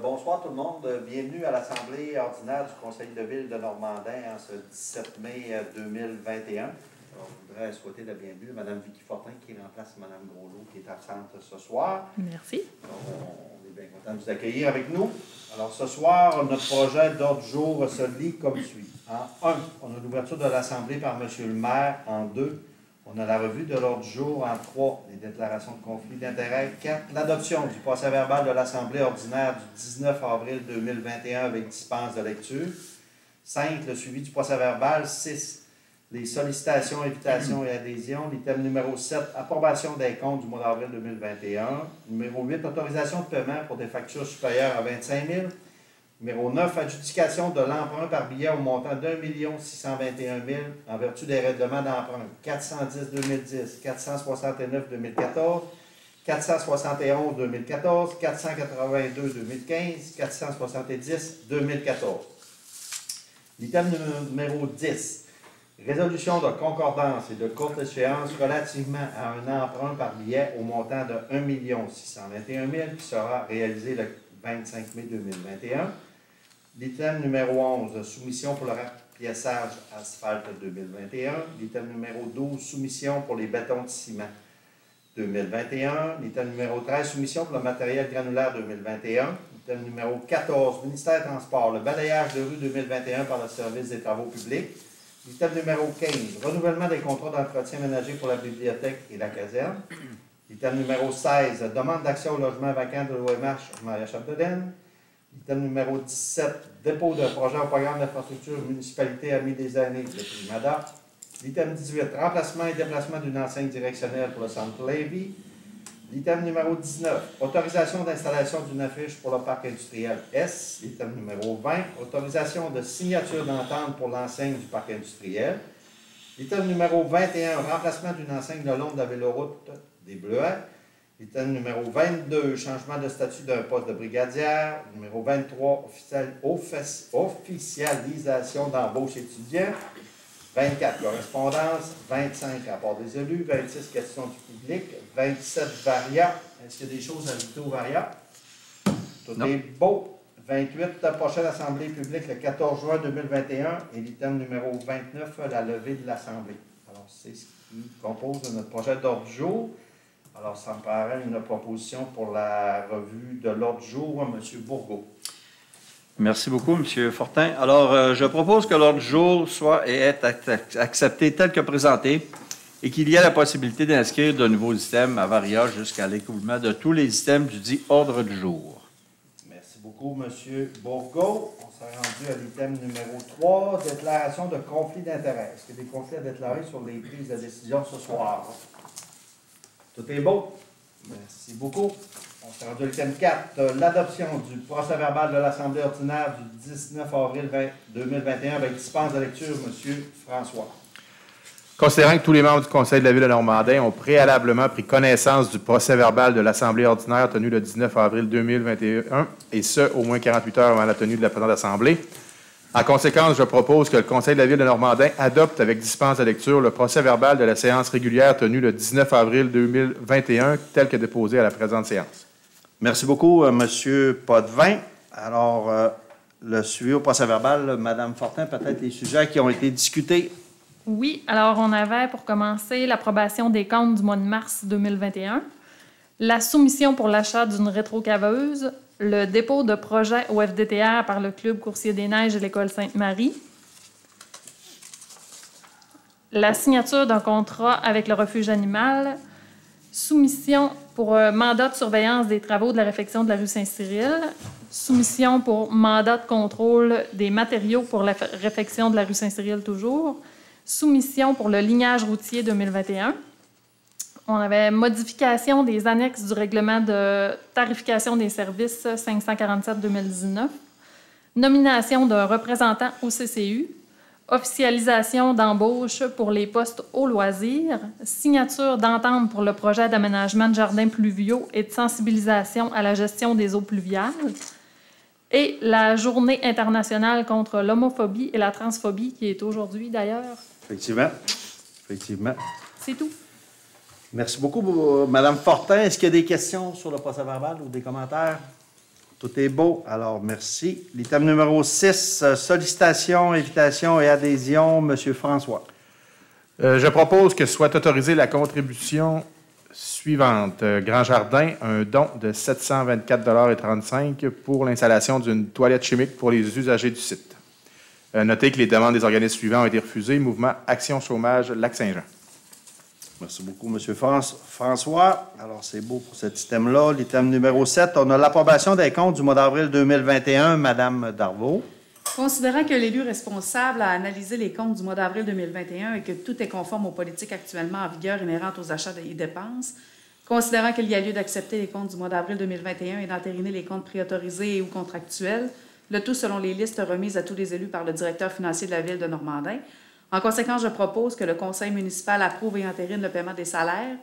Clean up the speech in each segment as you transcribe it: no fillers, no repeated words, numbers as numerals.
Bonsoir tout le monde. Bienvenue à l'Assemblée ordinaire du Conseil de ville de Normandin en ce 17 mai 2021. Alors, je voudrais souhaiter la bienvenue à Mme Vicky Fortin qui remplace Mme Groslot qui est absente ce soir. Merci. Alors, on est bien content de vous accueillir avec nous. Alors ce soir, notre projet d'ordre du jour se lit comme suit. En 1, on a l'ouverture de l'Assemblée par M. le maire. En 2, on a la revue de l'ordre du jour. En 3, les déclarations de conflit d'intérêts. 4, l'adoption du procès-verbal de l'Assemblée ordinaire du 19 avril 2021 avec dispense de lecture. 5, le suivi du procès-verbal. 6, les sollicitations, invitations et adhésions. L'item numéro 7, approbation des comptes du mois d'avril 2021. Numéro 8, autorisation de paiement pour des factures supérieures à 25 000. Numéro 9, adjudication de l'emprunt par billet au montant de 1 621 000 en vertu des règlements d'emprunt 410-2010, 469-2014, 471-2014, 482-2015, 470-2014. L'item numéro 10, résolution de concordance et de courte échéance relativement à un emprunt par billet au montant de 1 621 000 qui sera réalisé le 25 mai 2021. L'item numéro 11, soumission pour le rapiessage asphalte 2021. L'item numéro 12, soumission pour les bétons de ciment 2021. L'item numéro 13, soumission pour le matériel granulaire 2021. L'item numéro 14, ministère des Transports, le balayage de rue 2021 par le service des travaux publics. L'item numéro 15, renouvellement des contrats d'entretien ménager pour la bibliothèque et la caserne. L'item numéro 16, demande d'accès au logement vacant de l'OMH Maria-Chapdelaine. L'item numéro 17, dépôt de projet au programme d'infrastructure municipalité Amis des années de Primada. L'item 18, remplacement et déplacement d'une enseigne directionnelle pour le centre Lévis. L'item numéro 19, autorisation d'installation d'une affiche pour le parc industriel S. L'item numéro 20, autorisation de signature d'entente pour l'enseigne du parc industriel. L'item numéro 21, remplacement d'une enseigne le long de la véloroute des Bleuets. L'item numéro 22, changement de statut d'un poste de brigadière. Numéro 23, officialisation d'embauche étudiant. 24, correspondance. 25, rapport des élus. 26, questions du public. 27, varia. Est-ce qu'il y a des choses à ajouter aux varia? Tout est beau. 28, prochaine assemblée publique le 14 juin 2021. Et l'item numéro 29, la levée de l'assemblée. Alors, c'est ce qui compose notre projet d'ordre du jour. Alors, ça me paraît une proposition pour la revue de l'ordre du jour, M. Bourgault. Merci beaucoup, M. Fortin. Alors, je propose que l'ordre du jour soit et est accepté tel que présenté et qu'il y ait la possibilité d'inscrire de nouveaux items à varia jusqu'à l'écoulement de tous les items du dit ordre du jour. Merci beaucoup, M. Bourgault. On s'est rendu à l'item numéro 3, déclaration de conflit d'intérêts. Est-ce qu'il y a des conflits à déclarer sur les prises de décision ce soir? Tout est beau. Merci beaucoup. On s'est rendu à l'item 4, l'adoption du procès-verbal de l'Assemblée ordinaire du 19 avril 2021 avec dispense de lecture, M. François. Considérant que tous les membres du Conseil de la Ville de Normandin ont préalablement pris connaissance du procès-verbal de l'Assemblée ordinaire tenu le 19 avril 2021, et ce, au moins 48 heures avant la tenue de la présente Assemblée, en conséquence, je propose que le Conseil de la Ville de Normandin adopte avec dispense de lecture le procès-verbal de la séance régulière tenue le 19 avril 2021, tel que déposé à la présente séance. Merci beaucoup, M. Potvin. Alors, le suivi au procès-verbal, Mme Fortin, peut-être les sujets qui ont été discutés. Oui, alors on avait pour commencer l'approbation des comptes du mois de mars 2021, la soumission pour l'achat d'une rétrocaveuse, le dépôt de projet au FDTR par le Club Coursier des Neiges et l'École Sainte-Marie, la signature d'un contrat avec le refuge animal, soumission pour mandat de surveillance des travaux de la réfection de la rue Saint-Cyril, soumission pour mandat de contrôle des matériaux pour la réfection de la rue Saint-Cyril toujours, soumission pour le lignage routier 2021. On avait modification des annexes du règlement de tarification des services 547-2019, nomination d'un représentant au CCU, officialisation d'embauche pour les postes au loisir, signature d'entente pour le projet d'aménagement de jardins pluviaux et de sensibilisation à la gestion des eaux pluviales, et la Journée internationale contre l'homophobie et la transphobie, qui est aujourd'hui d'ailleurs. Effectivement. Effectivement. C'est tout. Merci beaucoup, Mme Fortin. Est-ce qu'il y a des questions sur le procès-verbal ou des commentaires? Tout est beau. Alors, merci. L'item numéro 6, sollicitation, invitation et adhésion. Monsieur François. Je propose que soit autorisée la contribution suivante. Grand Jardin, un don de 724,35 $ pour l'installation d'une toilette chimique pour les usagers du site. Notez que les demandes des organismes suivants ont été refusées. Mouvement Action Chômage Lac-Saint-Jean. Merci beaucoup, M. François. Alors, c'est beau pour cet item-là. L'item numéro 7, on a l'approbation des comptes du mois d'avril 2021. Madame Darvaux. Considérant que l'élu responsable a analysé les comptes du mois d'avril 2021 et que tout est conforme aux politiques actuellement en vigueur inhérentes aux achats et dépenses, considérant qu'il y a lieu d'accepter les comptes du mois d'avril 2021 et d'entériner les comptes préautorisés et ou contractuels, le tout selon les listes remises à tous les élus par le directeur financier de la Ville de Normandin. En conséquence, je propose que le conseil municipal approuve et entérine le paiement des salaires,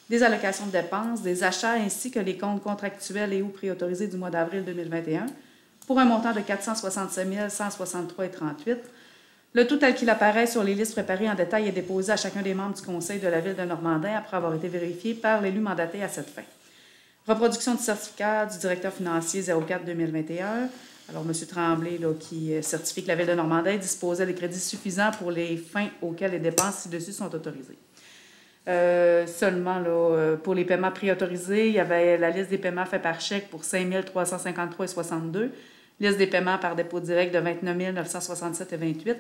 des allocations de dépenses, des achats ainsi que les comptes contractuels et ou préautorisés du mois d'avril 2021 pour un montant de 467 163,38 $. Le tout tel qu'il apparaît sur les listes préparées en détail est déposé à chacun des membres du conseil de la Ville de Normandin après avoir été vérifié par l'élu mandaté à cette fin. Reproduction du certificat du directeur financier 04-2021. Alors, M. Tremblay, là, qui certifie que la Ville de Normandin disposait des crédits suffisants pour les fins auxquelles les dépenses ci-dessus sont autorisées. Seulement, là, pour les paiements préautorisés, il y avait la liste des paiements faits par chèque pour 5 353,62 $, liste des paiements par dépôt direct de 29 967,28 $,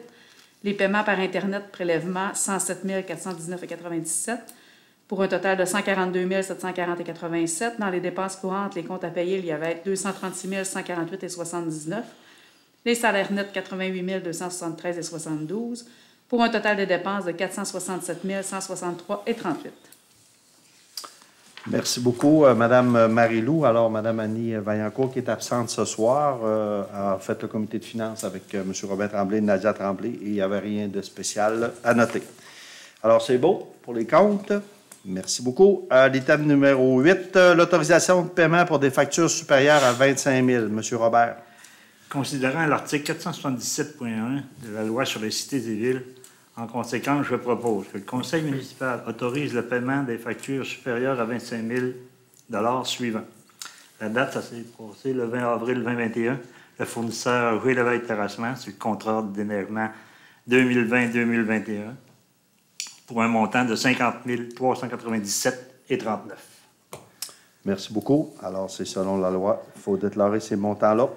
les paiements par Internet prélèvement 107 419,97 $, pour un total de 142 740,87 $. Dans les dépenses courantes, les comptes à payer, il y avait 236 148,79 $, les salaires nets 88 273,72 $, pour un total de dépenses de 467 163,38 $. Merci beaucoup, Mme Marie-Lou. Alors, Mme Annie Vaillancourt, qui est absente ce soir, a fait le comité de finances avec M. Robert Tremblay et Nadia Tremblay, et il n'y avait rien de spécial à noter. Alors, c'est beau pour les comptes. Merci beaucoup. L'item numéro 8, l'autorisation de paiement pour des factures supérieures à 25 000. M. Robert. Considérant l'article 477.1 de la loi sur les cités et villes, en conséquence, je propose que le conseil municipal autorise le paiement des factures supérieures à 25 000 suivant. La date, ça s'est passé le 20 avril 2021. Le fournisseur Joué Lévesque Terrassement sur le contrat de déneigement 2020-2021 pour un montant de 50 397,39 $. Merci beaucoup. Alors, c'est selon la loi. Il faut déclarer ces montants-là.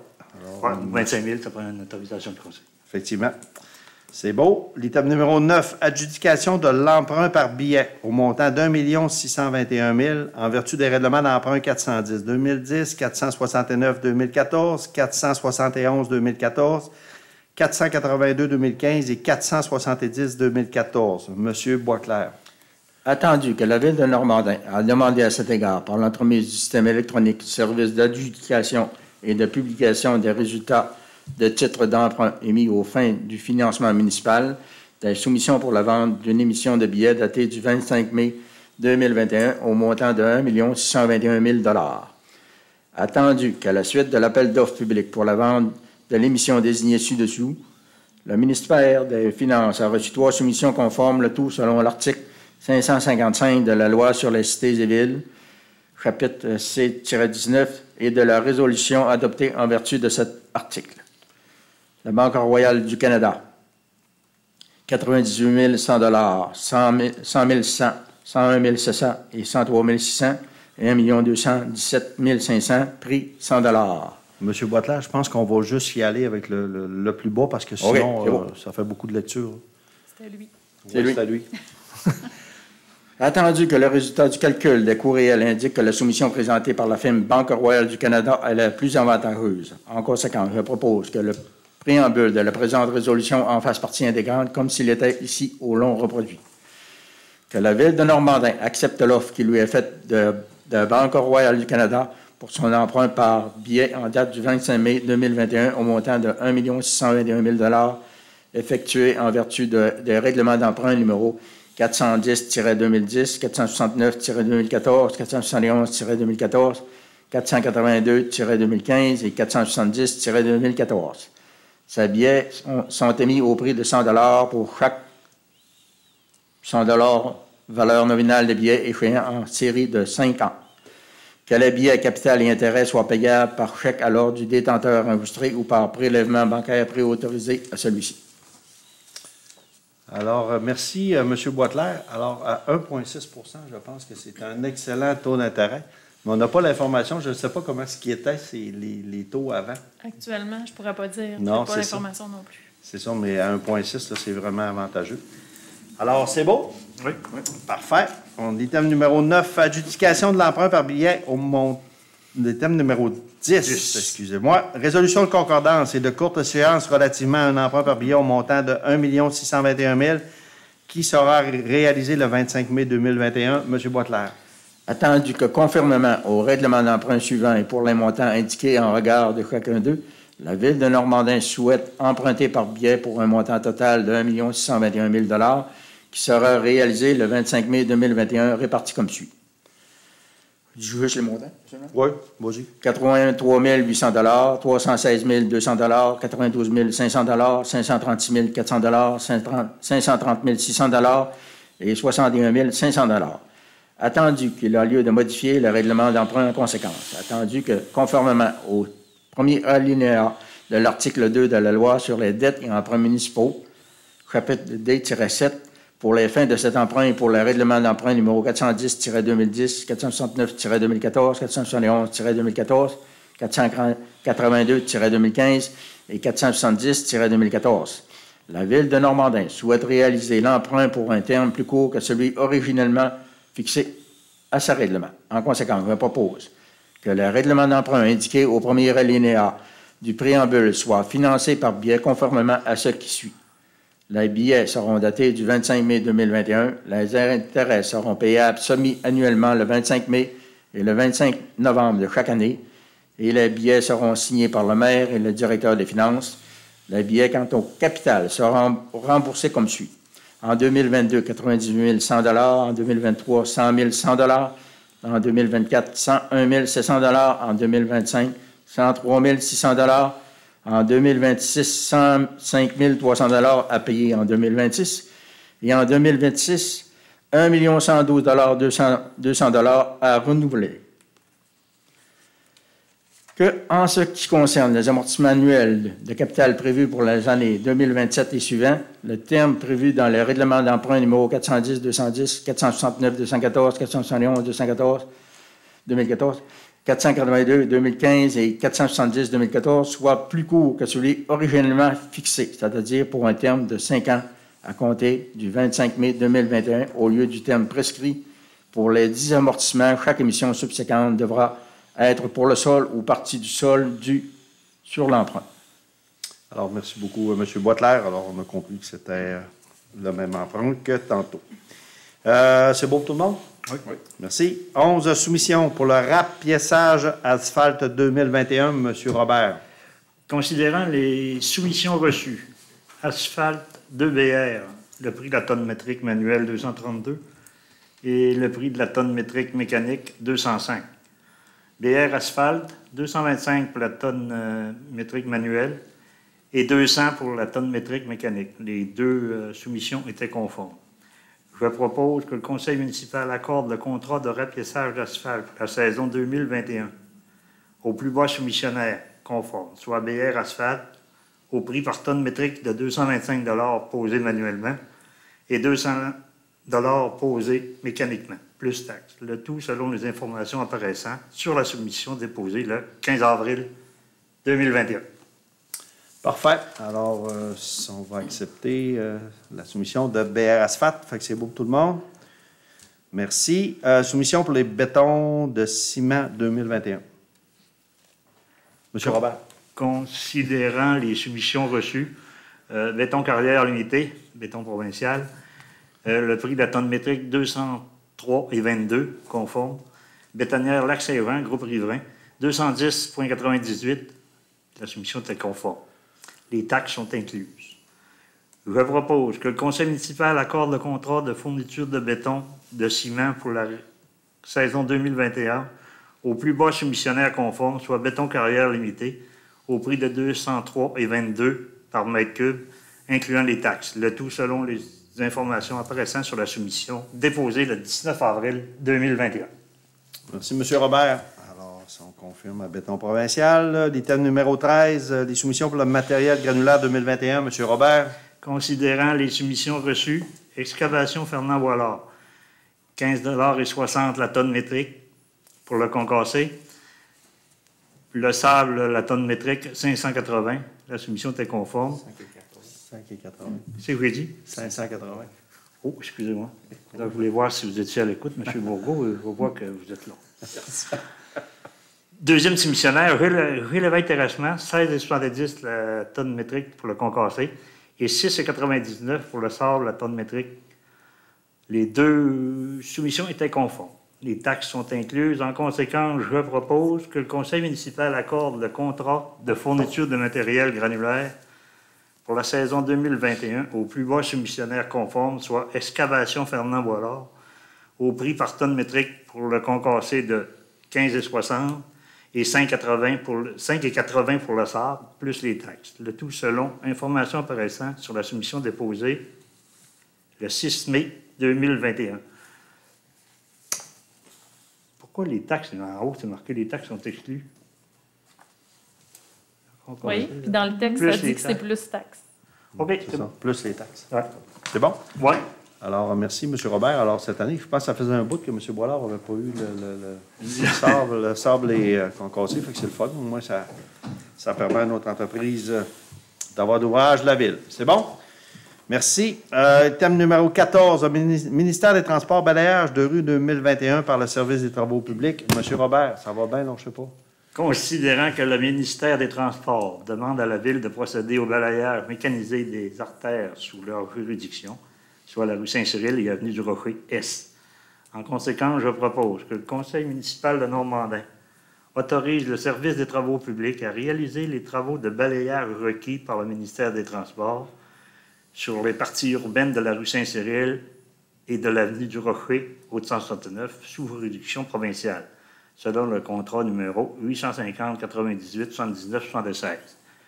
Alors, 25 000, ça prend une autorisation de conseil. Effectivement. C'est beau. L'item numéro 9, adjudication de l'emprunt par billet au montant d'1 621 000 en vertu des règlements d'emprunt 410 2010, 469 2014, 471 2014, 482 2015 et 470 2014. Monsieur Boisclair. Attendu que la Ville de Normandin a demandé à cet égard, par l'entremise du système électronique du service d'adjudication et de publication des résultats de titres d'emprunt émis aux fins du financement municipal, des soumissions pour la vente d'une émission de billets datée du 25 mai 2021 au montant de 1 621 000 $. Attendu qu'à la suite de l'appel d'offres public pour la vente de l'émission désignée ci-dessous, le ministère des Finances a reçu 3 soumissions conformes, le tout selon l'article 555 de la loi sur les cités et villes, chapitre C-19, et de la résolution adoptée en vertu de cet article. La Banque royale du Canada, 98 100 $, 100 100, 101 700 et 103 600 et 1 217 500, prix 100 $. Monsieur Boisclair, je pense qu'on va juste y aller avec le plus bas parce que sinon, ça fait beaucoup de lecture. C'était lui. Oui, c'est lui. Attendu que le résultat du calcul des coûts réels indique que la soumission présentée par la firme Banque royale du Canada est la plus avantageuse. En conséquence, je propose que le préambule de la présente résolution en fasse partie intégrante comme s'il était ici au long reproduit. Que la Ville de Normandin accepte l'offre qui lui est faite de Banque royale du Canada pour son emprunt par billet en date du 25 mai 2021 au montant de 1 621 000 $ effectué en vertu des règlements d'emprunt numéro 410-2010, 469-2014, 471-2014, 482-2015 et 470-2014. Ces billets sont émis au prix de 100 $ pour chaque 100 $ valeur nominale des billets échéants en série de 5 ans. que les billets à capital et intérêts soient payables par chèque à l'ordre du détenteur enregistré ou par prélèvement bancaire préautorisé à celui-ci. Alors, merci, M. Boitler. Alors, à 1,6 % je pense que c'est un excellent taux d'intérêt. Mais on n'a pas l'information. Je ne sais pas comment ce qui était les taux avant. Actuellement, je ne pourrais pas dire. Je Non, n'ai pas c'est l'information non plus. C'est ça, mais à 1,6 là, c'est vraiment avantageux. Alors, c'est beau? Oui. Parfait. On item numéro 9, adjudication de l'emprunt par billet au item numéro 10, excusez-moi. Résolution de concordance et de courte échéance relativement à un emprunt par billet au montant de 1 621 000 qui sera réalisé le 25 mai 2021. M. Boitler. Attendu que, conformément au règlement d'emprunt suivant et pour les montants indiqués en regard de chacun d'eux, la Ville de Normandin souhaite emprunter par billet pour un montant total de 1 621 000 qui sera réalisé le 25 mai 2021, réparti comme suit. Je dis juste les montants? Oui, vas-y. 83 800 316 200 92 500 536 400 530 600 et 61 500 Attendu qu'il a lieu de modifier le règlement d'emprunt en conséquence. Attendu que, conformément au premier alinéa de l'article 2 de la loi sur les dettes et emprunts municipaux, chapitre D-7, pour les fins de cet emprunt et pour le règlement d'emprunt numéro 410-2010, 469-2014, 471-2014, 482-2015 et 470-2014. La Ville de Normandin souhaite réaliser l'emprunt pour un terme plus court que celui originellement fixé à ce règlement. En conséquence, je propose que le règlement d'emprunt indiqué au premier alinéa du préambule soit financé par billet conformément à ce qui suit. Les billets seront datés du 25 mai 2021. Les intérêts seront payables semi-annuellement le 25 mai et le 25 novembre de chaque année. Et les billets seront signés par le maire et le directeur des finances. Les billets quant au capital seront remboursés comme suit. En 2022, 98 100 $. En 2023, 100 100 $. En 2024, 101 700 $. En 2025, 103 600 $. En 2026, 105 300 $ à payer en 2026. Et en 2026, 1 112 200 $ à renouveler. Que, en ce qui concerne les amortissements annuels de capital prévus pour les années 2027 et suivants, le terme prévu dans le règlement d'emprunt numéro 410-210, 469-214, 471-214, 2014, 482, 2015 et 470, 2014 soit plus court que celui originellement fixé, c'est-à-dire pour un terme de 5 ans à compter du 25 mai 2021 au lieu du terme prescrit. Pour les 10 amortissements, chaque émission subséquente devra être pour le sol ou partie du sol dû sur l'emprunt. Alors, merci beaucoup, M. Boitler. Alors, on a conclu que c'était le même emprunt que tantôt. C'est bon pour tout le monde? Oui. Merci. 11 soumissions pour le rapiessage asphalte 2021, M. Robert. Considérant les soumissions reçues, asphalte 2BR, le prix de la tonne métrique manuelle 232 et le prix de la tonne métrique mécanique 205. BR asphalte, 225 pour la tonne métrique manuelle et 200 pour la tonne métrique mécanique. Les deux soumissions étaient conformes. Je propose que le Conseil municipal accorde le contrat de rapiessage d'asphalte pour la saison 2021 au plus bas soumissionnaire conforme, soit BR Asphalte, au prix par tonne métrique de 225 $ posé manuellement et 200 $ posés mécaniquement, plus taxes. Le tout selon les informations apparaissant sur la soumission déposée le 15 avril 2021. Parfait. Alors, on va accepter la soumission de BR Asphalte. Fait que c'est beau pour tout le monde. Merci. Soumission pour les bétons de ciment 2021. Monsieur Robert. Considérant les soumissions reçues, béton carrière unité, béton provincial, le prix de la tonne métrique 203,22 conforme. Bétonnière Lac-Saint-Jean, groupe riverain, 210,98. La soumission était conforme. Les taxes sont incluses. Je propose que le Conseil municipal accorde le contrat de fourniture de béton de ciment pour la saison 2021 au plus bas soumissionnaire conforme, soit Béton Carrière Limité, au prix de 203,22 par mètre cube, incluant les taxes. Le tout selon les informations apparaissant sur la soumission déposée le 19 avril 2021. Merci, M. Robert. on confirme à béton provincial. L'item numéro 13, les soumissions pour le matériel granulaire 2021. M. Robert. Considérant les soumissions reçues, excavation Fernand Boilard, 15,60 $ la tonne métrique pour le concassé. Le sable, la tonne métrique, 580. La soumission était conforme. 5,80. C'est ce que j'ai dit? 580. Oh, excusez-moi. Je voulais voir si vous étiez à l'écoute, M. Bourgault. Je vois que vous êtes là. Deuxième soumissionnaire, Rue Lévesque-Terrassement, 16,70 la tonne métrique pour le concassé et 6,99 pour le sable, la tonne métrique. Les deux soumissions étaient conformes. Les taxes sont incluses. En conséquence, je propose que le conseil municipal accorde le contrat de fourniture de matériel granulaire pour la saison 2021 au plus bas soumissionnaire conforme, soit Excavation Fernand Boilard, au prix par tonne métrique pour le concassé de 15,60 et 5,80 pour le sable, plus les taxes. Le tout selon information apparaissant sur la soumission déposée le 6 mai 2021. Pourquoi les taxes, en haut, c'est marqué les taxes sont exclues? Oui, puis dans le texte, ça dit que c'est plus taxes. OK, C'est ça, plus les taxes. Ouais. C'est bon? Oui. Alors, merci, M. Robert. Alors, cette année, je pense que ça faisait un bout que M. Boilard n'avait pas eu le sable et concassé, fait que c'est le fun. Au moins, ça permet à notre entreprise d'avoir d'ouvrage de la ville. C'est bon? Merci. Thème numéro 14, ministère des Transports, balayage de rue 2021 par le service des travaux publics. M. Robert, ça va bien, non, je ne sais pas. Considérant que le ministère des Transports demande à la Ville de procéder au balayage mécanisé des artères sous leur juridiction, soit la rue Saint-Cyril et avenue du Rocher Est. En conséquence, je propose que le Conseil municipal de Normandin autorise le service des travaux publics à réaliser les travaux de balayage requis par le ministère des Transports sur les parties urbaines de la rue Saint-Cyril et de l'avenue du Rocher, Haute-169, sous juridiction provinciale, selon le contrat numéro 850-98-79-76,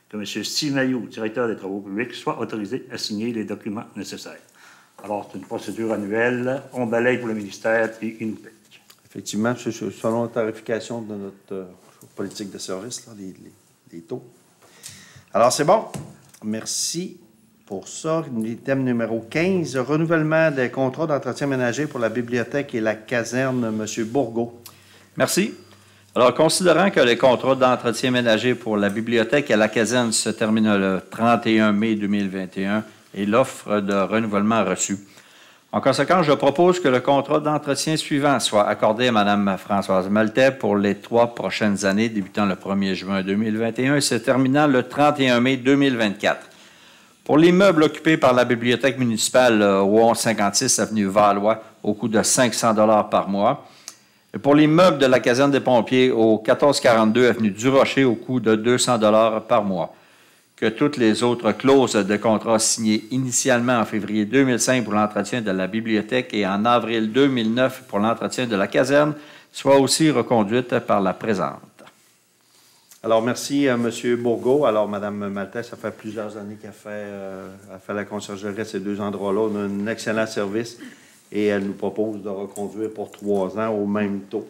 que M. Steve Mailloux, directeur des travaux publics, soit autorisé à signer les documents nécessaires. Alors, c'est une procédure annuelle, on balaye pour le ministère et il nous paye. Effectivement, c'est selon la tarification de notre politique de service, là, les taux. Alors, c'est bon. Merci pour ça. Item numéro 15, renouvellement des contrats d'entretien ménager pour la bibliothèque et la caserne, M. Bourgault. Merci. Alors, considérant que les contrats d'entretien ménager pour la bibliothèque et la caserne se terminent le 31 mai 2021 et l'offre de renouvellement reçue, en conséquence, je propose que le contrat d'entretien suivant soit accordé à Mme Françoise Maltais pour les 3 prochaines années, débutant le 1er juin 2021 et se terminant le 31 mai 2024. Pour l'immeuble occupé par la bibliothèque municipale au 1156 avenue Valois, au coût de 500 $ par mois, et pour l'immeuble de la caserne des pompiers au 1442 avenue du Rocher, au coût de 200 $ par mois. Que toutes les autres clauses de contrat signées initialement en février 2005 pour l'entretien de la bibliothèque et en avril 2009 pour l'entretien de la caserne soient aussi reconduites par la présente. Alors, merci à M. Bourgault. Alors, Mme Maltais, ça fait plusieurs années qu'elle fait la conciergerie à ces deux endroits-là. On a un excellent service et elle nous propose de reconduire pour 3 ans au même taux.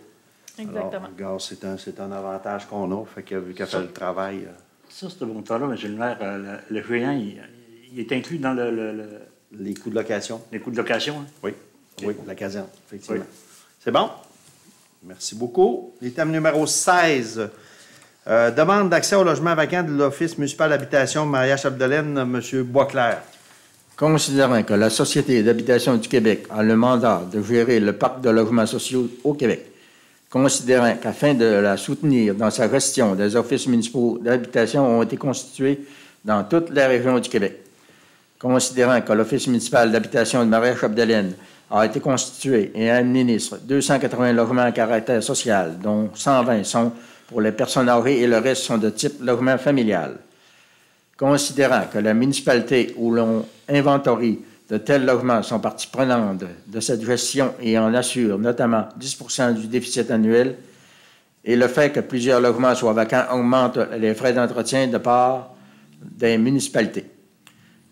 Exactement. Alors, regarde, c'est un avantage qu'on a, fait que, vu qu'elle fait le travail. Ça, ce montant-là, M. le maire, le géant, il est inclus dans Les coûts de location. les coûts de location. Hein? Oui, Okay. oui, la caserne, effectivement. Oui. C'est bon? Merci beaucoup. L'item numéro 16. Demande d'accès au logement vacant de l'Office municipal d'habitation Maria-Chapdelaine, M. Boisclair. Considérant que la Société d'habitation du Québec a le mandat de gérer le parc de logements sociaux au Québec, considérant qu'afin de la soutenir dans sa gestion, des offices municipaux d'habitation ont été constitués dans toutes les régions du Québec. Considérant que l'Office municipal d'habitation de Maria-Chapdelaine a été constitué et administre 280 logements à caractère social, dont 120 sont pour les personnes âgées et le reste sont de type logement familial. Considérant que la municipalité où l'on inventorie de tels logements sont partie prenante de cette gestion et en assure notamment 10 % du déficit annuel, et le fait que plusieurs logements soient vacants augmente les frais d'entretien de part des municipalités.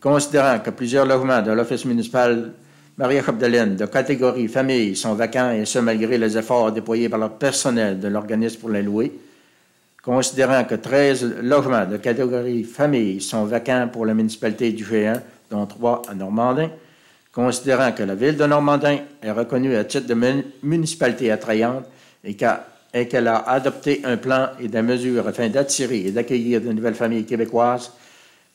Considérant que plusieurs logements de l'Office municipal Maria-Chapdelaine de catégorie famille sont vacants, et ce malgré les efforts déployés par le personnel de l'organisme pour les louer. Considérant que 13 logements de catégorie famille sont vacants pour la municipalité du Géant, dont 3 à Normandin, considérant que la ville de Normandin est reconnue à titre de municipalité attrayante et qu'elle a adopté un plan et des mesures afin d'attirer et d'accueillir de nouvelles familles québécoises,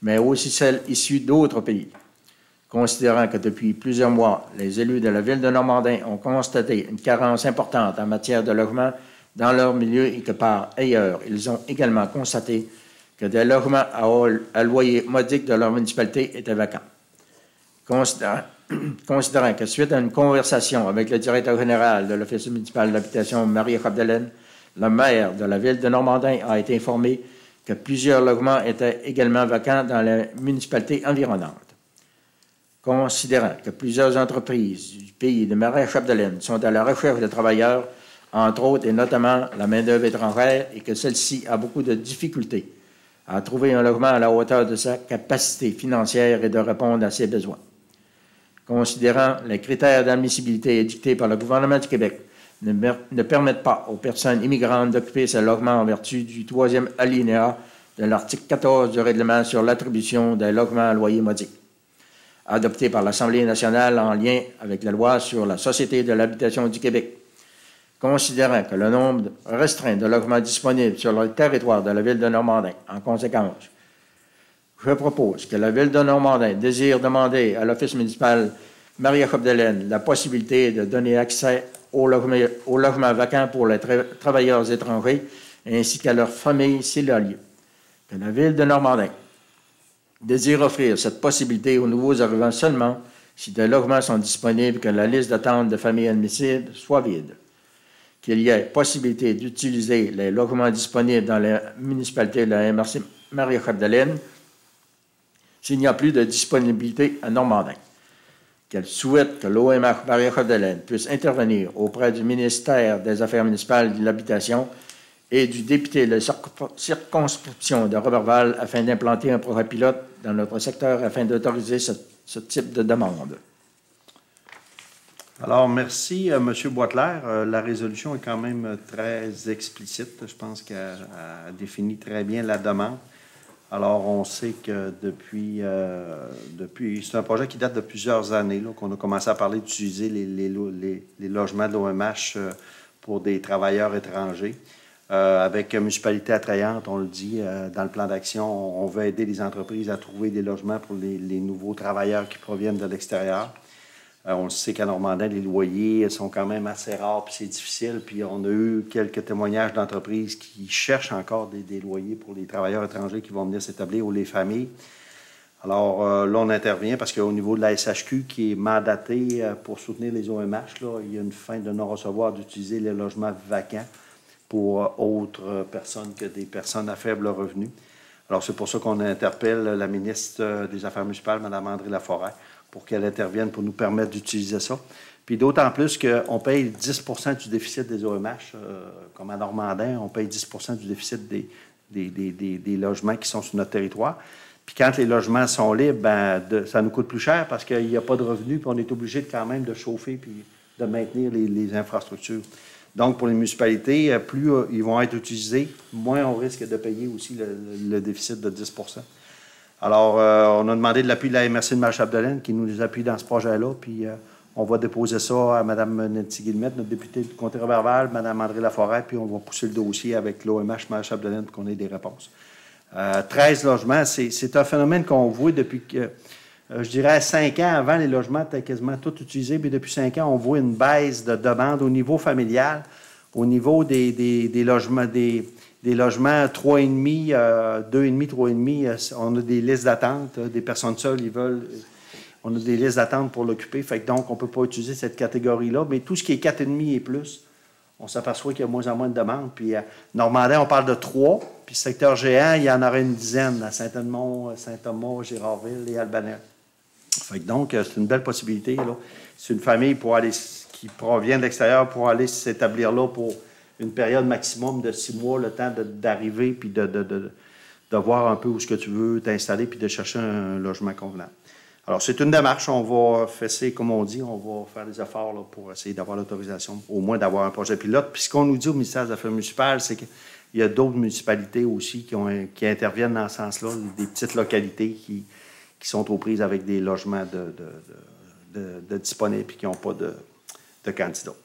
mais aussi celles issues d'autres pays. Considérant que depuis plusieurs mois, les élus de la ville de Normandin ont constaté une carence importante en matière de logement dans leur milieu et que par ailleurs, ils ont également constaté que des logements à loyer modique de leur municipalité étaient vacants. Considérant que suite à une conversation avec le directeur général de l'Office municipal d'habitation, Maria-Chapdelaine, le maire de la ville de Normandin a été informé que plusieurs logements étaient également vacants dans les municipalités environnantes. Considérant que plusieurs entreprises du pays de Maria-Chapdelaine sont à la recherche de travailleurs, entre autres et notamment la main-d'œuvre étrangère, et que celle-ci a beaucoup de difficultés à trouver un logement à la hauteur de sa capacité financière et de répondre à ses besoins. Considérant les critères d'admissibilité édictés par le gouvernement du Québec ne permettent pas aux personnes immigrantes d'occuper ces logements en vertu du 3e alinéa de l'article 14 du règlement sur l'attribution des logements à loyer modique, adopté par l'Assemblée nationale en lien avec la loi sur la Société de l'habitation du Québec. Considérant que le nombre restreint de logements disponibles sur le territoire de la ville de Normandin, en conséquence, je propose que la ville de Normandin désire demander à l'Office municipal Maria-Chapdelaine la possibilité de donner accès aux logements vacants pour les travailleurs étrangers ainsi qu'à leurs familles s'il a lieu. Que la ville de Normandin désire offrir cette possibilité aux nouveaux arrivants seulement si des logements sont disponibles, que la liste d'attente de familles admissibles soit vide. Qu'il y ait possibilité d'utiliser les logements disponibles dans la municipalité de la MRC Maria-Chapdelaine s'il n'y a plus de disponibilité à Normandin. Qu'elle souhaite que l'OMH Maria-Chapdelaine puisse intervenir auprès du ministère des Affaires municipales et de l'Habitation et du député de la circonscription de Roberval afin d'implanter un projet pilote dans notre secteur afin d'autoriser ce type de demande. Alors, merci, M. Boisclair. La résolution est quand même très explicite. Je pense qu'elle définit très bien la demande. Alors, on sait que depuis c'est un projet qui date de plusieurs années, qu'on a commencé à parler d'utiliser les logements de l'OMH pour des travailleurs étrangers. Avec municipalité attrayante, on le dit, dans le plan d'action, on veut aider les entreprises à trouver des logements pour les nouveaux travailleurs qui proviennent de l'extérieur. On le sait qu'à Normandin, les loyers sont quand même assez rares, puis c'est difficile. Puis on a eu quelques témoignages d'entreprises qui cherchent encore des loyers pour les travailleurs étrangers qui vont venir s'établir ou les familles. Alors là, on intervient parce qu'au niveau de la SHQ, qui est mandatée pour soutenir les OMH, là, il y a une fin de non-recevoir d'utiliser les logements vacants pour autres personnes que des personnes à faible revenu. Alors c'est pour ça qu'on interpelle la ministre des Affaires municipales, Mme André Laforêt, pour qu'elle intervienne pour nous permettre d'utiliser ça. Puis d'autant plus qu'on paye 10 du déficit des OMH, comme à Normandin, on paye 10 du déficit des logements qui sont sur notre territoire. Puis quand les logements sont libres, ça nous coûte plus cher parce qu'il n'y a pas de revenus, puis on est obligé quand même de chauffer puis de maintenir les infrastructures. Donc, pour les municipalités, plus ils vont être utilisés, moins on risque de payer aussi le déficit de 10 Alors, on a demandé de l'appui de la MRC de Maria-Chapdelaine qui nous appuie dans ce projet-là, puis on va déposer ça à Mme Nancy Guillemette, notre députée du comté Roberval, Mme André Laforêt, puis on va pousser le dossier avec l'OMH Maria-Chapdelaine pour qu'on ait des réponses. 13 logements, c'est un phénomène qu'on voit depuis que, je dirais, 5 ans. Avant, les logements étaient quasiment tous utilisés, puis depuis 5 ans, on voit une baisse de demande au niveau familial, au niveau des logements, des logements 3,5, 2,5, 3,5, on a des listes d'attente, des personnes seules, on a des listes d'attente pour l'occuper, fait que donc on ne peut pas utiliser cette catégorie-là, mais tout ce qui est 4,5 et plus, on s'aperçoit qu'il y a de moins en moins de demandes. Puis à Normandin, on parle de 3, puis secteur géant, il y en aurait une dizaine, à Saint-Edmond, Saint-Thomas, Gérardville et Albanel. Fait que donc, c'est une belle possibilité, là. C'est une famille qui provient de l'extérieur pour aller s'établir là pour une période maximum de 6 mois, le temps d'arriver, puis de voir un peu où ce que tu veux t'installer, puis de chercher un logement convenable. Alors, c'est une démarche. On va fesser, comme on dit, on va faire des efforts là, pour essayer d'avoir l'autorisation, au moins d'avoir un projet pilote. Puis ce qu'on nous dit au ministère des Affaires municipales, c'est qu'il y a d'autres municipalités aussi qui interviennent dans ce sens-là, des petites localités qui sont aux prises avec des logements de disponibles et qui n'ont pas de candidats.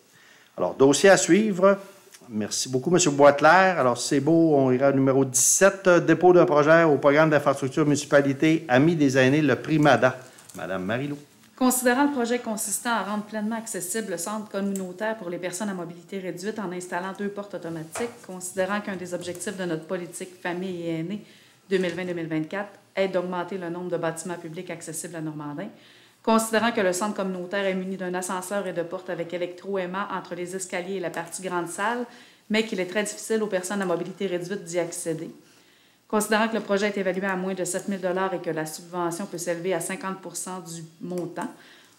Alors, dossier à suivre. Merci beaucoup, M. Boisclair. Alors, c'est beau, on ira au numéro 17, dépôt d'un projet au programme d'infrastructure municipalité Amis des aînés, le Primada. Madame Marilou. Considérant le projet consistant à rendre pleinement accessible le centre communautaire pour les personnes à mobilité réduite en installant 2 portes automatiques, considérant qu'un des objectifs de notre politique famille et aînés 2020-2024 est d'augmenter le nombre de bâtiments publics accessibles à Normandin, considérant que le centre communautaire est muni d'un ascenseur et de portes avec électroaimant entre les escaliers et la partie grande salle, mais qu'il est très difficile aux personnes à mobilité réduite d'y accéder. Considérant que le projet est évalué à moins de 7 000 $ et que la subvention peut s'élever à 50 % du montant,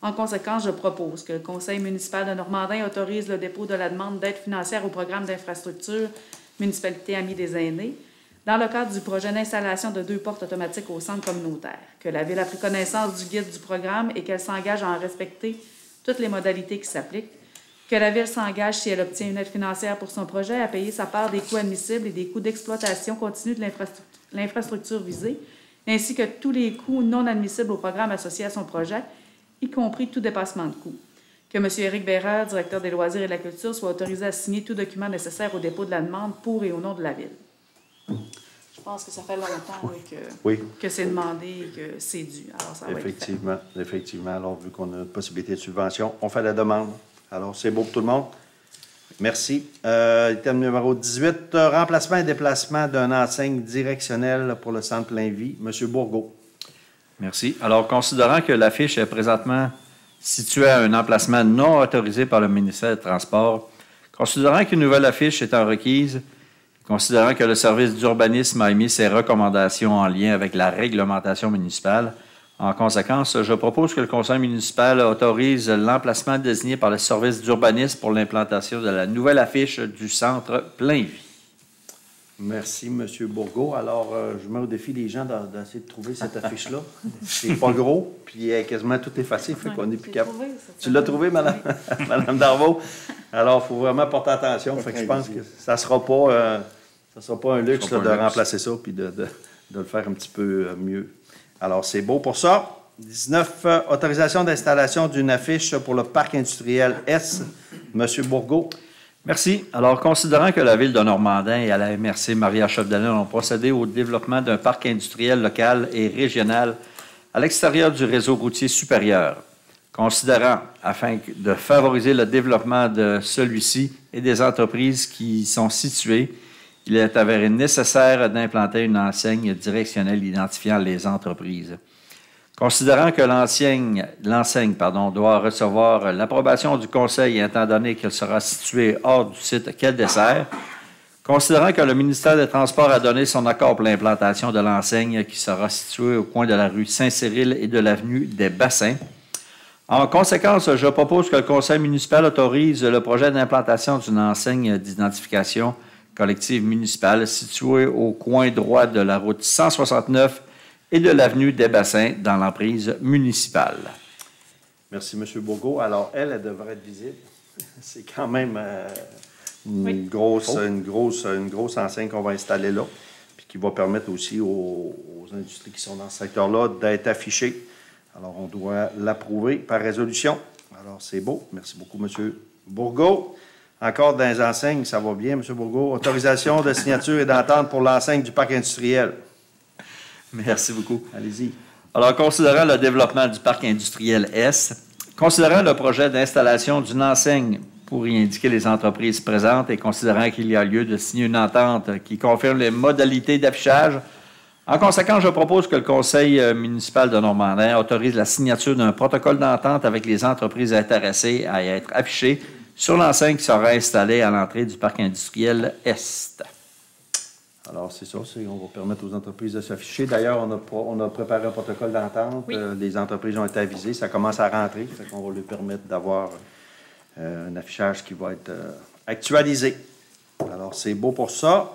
en conséquence, je propose que le Conseil municipal de Normandin autorise le dépôt de la demande d'aide financière au programme d'infrastructure Municipalité Amis des aînés dans le cadre du projet d'installation de 2 portes automatiques au centre communautaire, que la Ville a pris connaissance du guide du programme et qu'elle s'engage à en respecter toutes les modalités qui s'appliquent, que la Ville s'engage, si elle obtient une aide financière pour son projet, à payer sa part des coûts admissibles et des coûts d'exploitation continue de l'infrastructure visée, ainsi que tous les coûts non admissibles au programme associé à son projet, y compris tout dépassement de coûts. Que M. Éric Bérard, directeur des loisirs et de la culture, soit autorisé à signer tout document nécessaire au dépôt de la demande pour et au nom de la Ville. Je pense que ça fait longtemps que c'est demandé et que c'est dû. Alors, ça va Effectivement. Alors, vu qu'on a une possibilité de subvention, on fait la demande. Alors, c'est beau pour tout le monde. Merci. Item numéro 18, remplacement et déplacement d'une enseigne directionnelle pour le centre Plein-Vie. M. Bourgault. Merci. Alors, considérant que l'affiche est présentement située à un emplacement non autorisé par le ministère des Transports, considérant qu'une nouvelle affiche étant requise, considérant que le service d'urbanisme a émis ses recommandations en lien avec la réglementation municipale, en conséquence, je propose que le conseil municipal autorise l'emplacement désigné par le service d'urbanisme pour l'implantation de la nouvelle affiche du centre Plein-Vie. Merci, M. Bourgault. Alors, je mets au défi les gens d'essayer de trouver cette affiche-là. C'est pas gros, puis quasiment tout effacé, fait qu'on est plus capable. Tu l'as trouvé, Mme Darvaux? Alors, il faut vraiment porter attention. Fait que je pense que ça ne sera pas un luxe de remplacer ça puis de le faire un petit peu mieux. Alors, c'est beau pour ça. 19, autorisation d'installation d'une affiche pour le parc industriel S. M. Bourgault. Merci. Alors, considérant que la Ville de Normandin et à la MRC Maria Chapdelaine ont procédé au développement d'un parc industriel local et régional à l'extérieur du réseau routier supérieur, considérant, afin de favoriser le développement de celui-ci et des entreprises qui y sont situées, il est avéré nécessaire d'implanter une enseigne directionnelle identifiant les entreprises. Considérant que l'enseigne doit recevoir l'approbation du Conseil étant donné qu'elle sera située hors du site qu'elle dessert, considérant que le ministère des Transports a donné son accord pour l'implantation de l'enseigne qui sera située au coin de la rue Saint-Cyril et de l'avenue des Bassins, en conséquence, je propose que le Conseil municipal autorise le projet d'implantation d'une enseigne d'identification collective municipale située au coin droit de la route 169 et de l'avenue des Bassins dans l'emprise municipale. Merci, M. Bourgault. Alors, elle devrait être visible. C'est quand même une grosse enseigne qu'on va installer là, puis qui va permettre aussi aux industries qui sont dans ce secteur-là d'être affichées. Alors, on doit l'approuver par résolution. Alors, c'est beau. Merci beaucoup, M. Bourgault. Encore dans les enseignes, ça va bien, M. Bourgault. Autorisation de signature et d'entente pour l'enseigne du parc industriel. Merci beaucoup. Allez-y. Alors, considérant le développement du parc industriel S, considérant le projet d'installation d'une enseigne pour y indiquer les entreprises présentes et considérant qu'il y a lieu de signer une entente qui confirme les modalités d'affichage, en conséquence, je propose que le Conseil municipal de Normandin autorise la signature d'un protocole d'entente avec les entreprises intéressées à y être affichées sur l'enseigne qui sera installée à l'entrée du parc industriel Est. Alors, c'est ça, on va permettre aux entreprises de s'afficher. D'ailleurs, on a préparé un protocole d'entente. Oui. Les entreprises ont été avisées. Ça commence à rentrer. Fait qu'on va leur permettre d'avoir un affichage qui va être actualisé. Alors, c'est beau pour ça.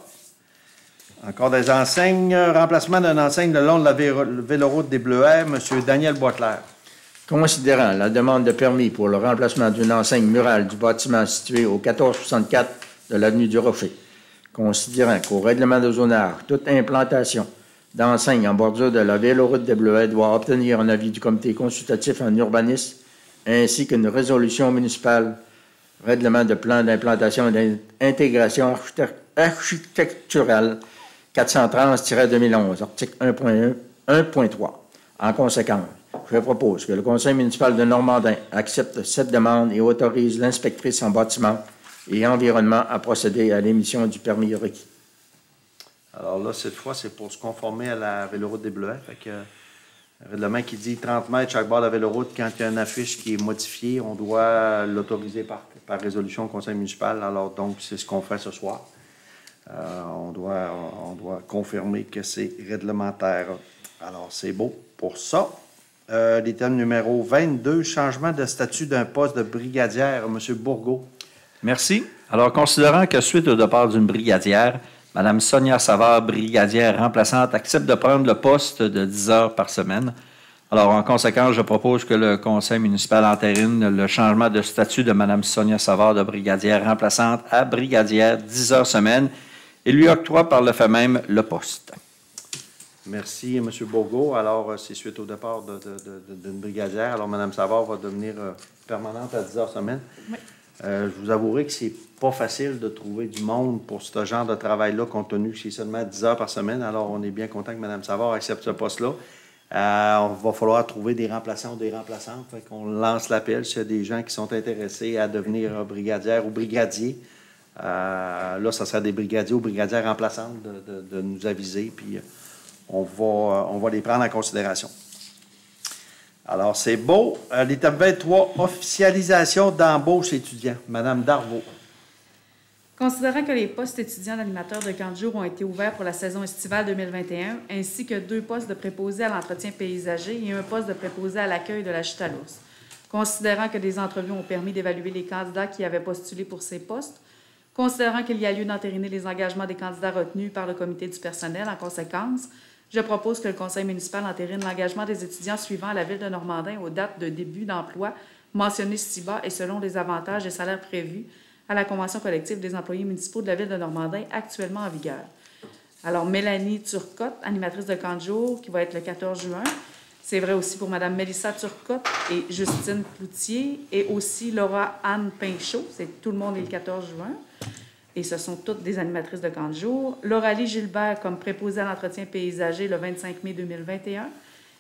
Encore des enseignes. Remplacement d'une enseigne le long de la véloroute des Bleuets, M. Daniel Boitler. Considérant la demande de permis pour le remplacement d'une enseigne murale du bâtiment situé au 1464 de l'avenue du Rocher, considérant qu'au règlement de zonage, toute implantation d'enseigne en bordure de la véloroute des Bleuets doit obtenir un avis du comité consultatif en urbanisme ainsi qu'une résolution municipale, règlement de plan d'implantation et d'intégration architecturale 430-2011, article 1.3. En conséquence, je propose que le conseil municipal de Normandin accepte cette demande et autorise l'inspectrice en bâtiment et environnement à procéder à l'émission du permis requis. Alors là, cette fois, c'est pour se conformer à la véloroute des Bleuets. Fait que, un règlement qui dit 30 mètres chaque bord de la véloroute, quand il y a une affiche qui est modifiée, on doit l'autoriser par résolution au conseil municipal. Alors donc, c'est ce qu'on fait ce soir. On doit confirmer que c'est réglementaire. Alors, c'est beau pour ça. L'item numéro 22, changement de statut d'un poste de brigadière. M. Bourgault. Merci. Alors, considérant que suite au départ d'une brigadière, Mme Sonia Savard, brigadière remplaçante, accepte de prendre le poste de 10 heures par semaine. Alors, en conséquence, je propose que le conseil municipal entérine le changement de statut de Mme Sonia Savard de brigadière remplaçante à brigadière 10 heures semaine et lui octroie par le fait même le poste. Merci, M. Bourgault. Alors, c'est suite au départ d'une brigadière. Alors, Mme Savard va devenir permanente à 10 heures semaine. Oui. Je vous avouerai que c'est pas facile de trouver du monde pour ce genre de travail-là, compte tenu que c'est seulement 10 heures par semaine. Alors, on est bien content que Mme Savard accepte ce poste-là. On va falloir trouver des remplaçants ou des remplaçantes. Fait qu'on lance l'appel s'il y a des gens qui sont intéressés à devenir brigadière ou brigadier. Là, ça sera des brigadiers ou brigadières remplaçantes de nous aviser, puis on va les prendre en considération. Alors, c'est beau. L'étape 23, officialisation d'embauche étudiant. Madame Darvaux. Considérant que les postes étudiants d'animateurs de camp de jour ont été ouverts pour la saison estivale 2021, ainsi que 2 postes de préposés à l'entretien paysager et un poste de préposé à l'accueil de la chute à l'ours. Considérant que des entrevues ont permis d'évaluer les candidats qui avaient postulé pour ces postes, considérant qu'il y a lieu d'entériner les engagements des candidats retenus par le comité du personnel, en conséquence, je propose que le conseil municipal entérine l'engagement des étudiants suivants à la ville de Normandin aux dates de début d'emploi mentionnées ci-bas et selon les avantages et salaires prévus à la convention collective des employés municipaux de la ville de Normandin actuellement en vigueur. Alors, Mélanie Turcotte, animatrice de camp de jour, qui va être le 14 juin. C'est vrai aussi pour Mme Mélissa Turcotte et Justine Cloutier et aussi Laura Anne Pinchot. C'est tout le monde est le 14 juin. Et ce sont toutes des animatrices de camp de jour. Lauralie Gilbert comme préposée à l'entretien paysager le 25 mai 2021.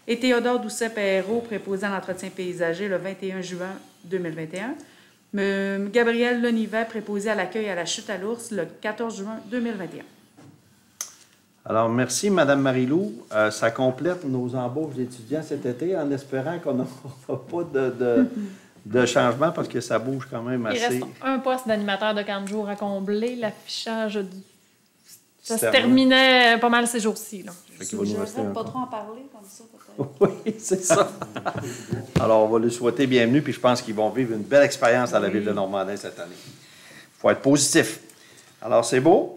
Et Théodore Doucet-Perrault, préposé à l'entretien paysager le 21 juin 2021. Gabriel Lenivet, préposé à l'accueil à la chute à l'ours le 14 juin 2021. Alors, merci, Mme Marilou. Ça complète nos embauches d'étudiants cet été en espérant qu'on n'aura pas de changement parce que ça bouge quand même assez. Il reste un poste d'animateur de camp de jour à combler. L'affichage, ça se terminait pas mal ces jours-ci. Je ne pas trop en parler comme ça, peut-être. Oui, c'est ça. Alors, on va lui souhaiter bienvenue, puis je pense qu'ils vont vivre une belle expérience à la ville de Normandin cette année. Il faut être positif. Alors, c'est beau.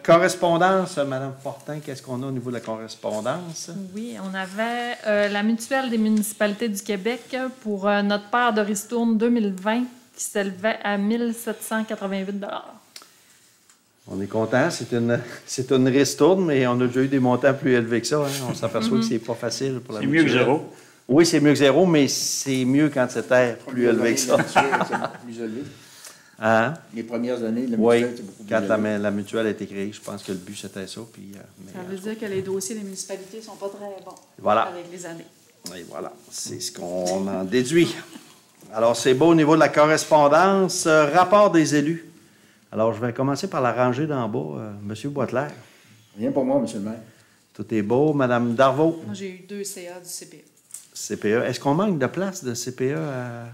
Correspondance, Mme Fortin, qu'est-ce qu'on a au niveau de la correspondance? Oui, on avait la mutuelle des municipalités du Québec pour notre part de ristourne 2020 qui s'élevait à 1 788 $. On est content. C'est une ristourne, mais on a déjà eu des montants plus élevés que ça. Hein. On s'aperçoit que c'est pas facile pour la mutuelle. C'est mieux que zéro. Oui, c'est mieux que zéro, mais c'est mieux quand c'était plus élevé que ça. Plus élevé. Hein? Les premières années, la Oui, mutuelle, c'est beaucoup plus quand élevé. la mutuelle a été créée, je pense que le but, c'était ça. Puis, Ça veut dire que les dossiers des municipalités ne sont pas très bons Voilà. avec les années. Et voilà, c'est ce qu'on en déduit. Alors, c'est beau au niveau de la correspondance. Rapport des élus. Alors, je vais commencer par la rangée d'en bas. Monsieur Boitler. Rien pour moi, M. le maire. Tout est beau. Madame Darvaux. Moi, j'ai eu 2 CA du CPE. CPE. Est-ce qu'on manque de place de CPE à...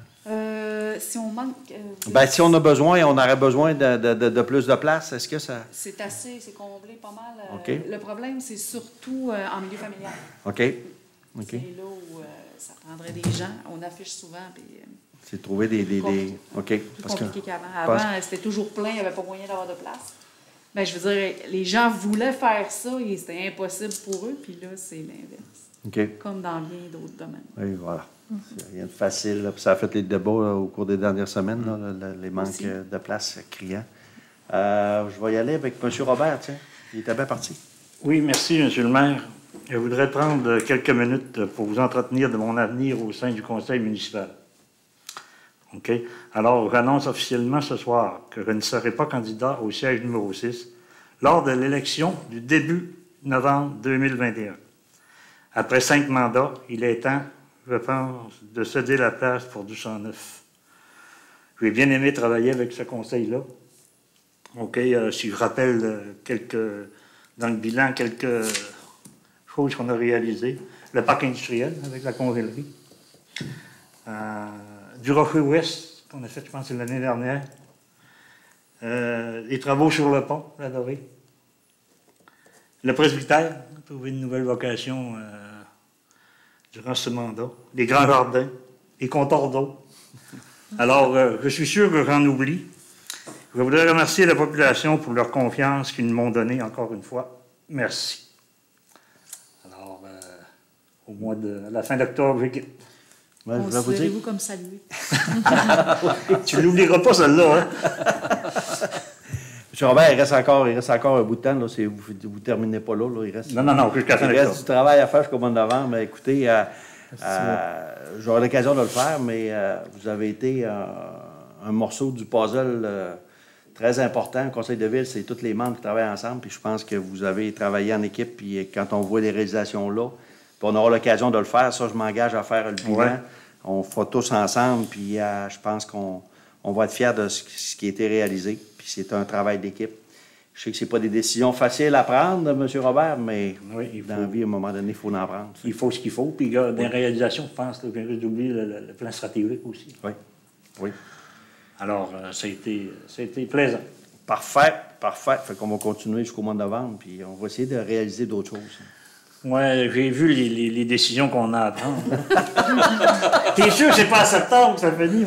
Si on manque... Ben, si on a besoin, on aurait besoin de plus de place. Est-ce que ça... C'est assez, c'est comblé pas mal. OK. Le problème, c'est surtout en milieu familial. OK. C'est là où ça prendrait des gens. On affiche souvent, puis... C'est de trouver des... OK. Plus Parce que... compliqué qu'avant. Avant, c'était toujours plein, il n'y avait pas moyen d'avoir de place. Bien, je veux dire, les gens voulaient faire ça et c'était impossible pour eux, puis là, c'est l'inverse. OK. Comme dans bien d'autres domaines. Oui, voilà. C'est rien de facile. Là. Puis ça a fait les débats au cours des dernières semaines, là, les manques de place criants. Je vais y aller avec M. Robert, tiens. Il était bien parti. Oui, merci, M. le maire. Je voudrais prendre quelques minutes pour vous entretenir de mon avenir au sein du conseil municipal. OK? Alors, j'annonce officiellement ce soir que je ne serai pas candidat au siège numéro 6 lors de l'élection du début novembre 2021. Après 5 mandats, il est temps, je pense, de céder la place pour du 109. J'ai bien aimé travailler avec ce conseil-là. OK? Si je rappelle dans le bilan, quelques choses qu'on a réalisées. Le parc industriel avec la congélerie. Du Rocher-Ouest, qu'on a fait, je pense, l'année dernière. Les travaux sur le pont, l'adoré. Le presbytère, on a trouvé une nouvelle vocation durant ce mandat. Les grands jardins, les comptoirs d'eau. Alors, je suis sûr que j'en oublie. Je voudrais remercier la population pour leur confiance qu'ils m'ont donnée encore une fois. Merci. Alors, à la fin d'octobre, je quitte. Ouais, je voulais vous dire. Considérez-vous comme salué. Tu ne l'oublieras pas, celle-là, hein? M. Robert, il reste encore un bout de temps. Là. Vous ne terminez pas là. Il reste, Non, jusqu'à la fin il d'octobre. reste du travail à faire jusqu'au mois de novembre. Mais écoutez, j'aurai l'occasion de le faire, mais vous avez été un morceau du puzzle très important. Le conseil de ville, c'est tous les membres qui travaillent ensemble. Puis je pense que vous avez travaillé en équipe. Puis quand on voit les réalisations là, puis on aura l'occasion de le faire. Ça, je m'engage à faire le bilan. Ouais. On fera tous ensemble. Puis je pense qu'on va être fiers de ce qui a été réalisé. Puis c'est un travail d'équipe. Je sais que ce n'est pas des décisions faciles à prendre, M. Robert, mais Oui, dans la vie, à un moment donné, il faut en prendre. Il faut ce qu'il faut. Puis, dans les réalisations, je pense que j'ai juste oublié le plan stratégique aussi. Oui. Oui. Alors, ça a été plaisant. Parfait. Fait qu'on va continuer jusqu'au mois de novembre, puis on va essayer de réaliser d'autres choses. Oui, j'ai vu les décisions qu'on a à prendre. T'es sûr que c'est pas à septembre que ça finit?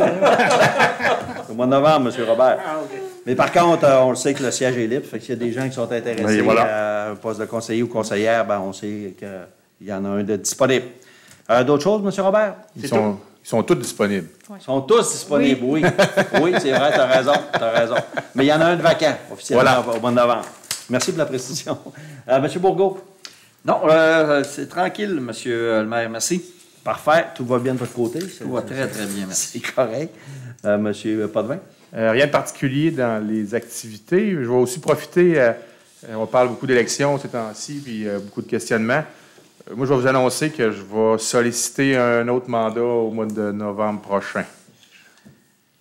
Au mois de novembre, M. Robert. Ah, OK. Mais par contre, on le sait que le siège est libre. Fait que s'il y a des gens qui sont intéressés Oui, voilà. à un poste de conseiller ou conseillère, ben, on sait qu'il y en a un de disponible. D'autres choses, M. Robert? Ils sont tous disponibles. Ils sont tous disponibles, oui. Oui, c'est vrai, tu as raison. Mais il y en a un de vacant, officiellement, au mois de novembre. Merci pour la précision. M. Bourgault? Non, c'est tranquille, monsieur le maire. Merci. Parfait. Tout va bien de votre côté? Tout va très, très bien, merci. C'est correct. Monsieur Potvin? Rien de particulier dans les activités. Je vais aussi profiter, on parle beaucoup d'élections ces temps-ci, puis beaucoup de questionnements. Moi, je vais vous annoncer que je vais solliciter un autre mandat au mois de novembre prochain.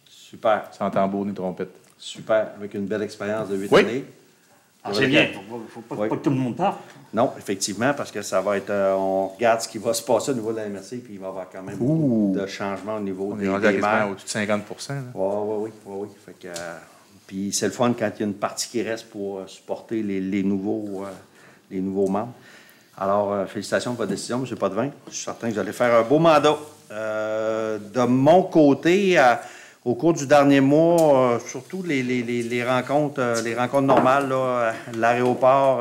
Super. Sans tambour ni trompette. Super. Avec une belle expérience de 8 Oui. années. Ah, c'est bien. Il ne faut pas que tout le monde parte. Non, effectivement, parce que ça va être... on regarde ce qui va se passer au niveau de la MRC, puis il va y avoir quand même beaucoup de changements au niveau On des est rendu à quasiment maires. au-dessus de 50%. là. Oui. Fait que, puis c'est le fun quand il y a une partie qui reste pour supporter les nouveaux membres. Alors, félicitations pour votre décision, M. Potvin. Je suis certain que vous allez faire un beau mandat. De mon côté, au cours du dernier mois, surtout les rencontres normales, là, l'aéroport,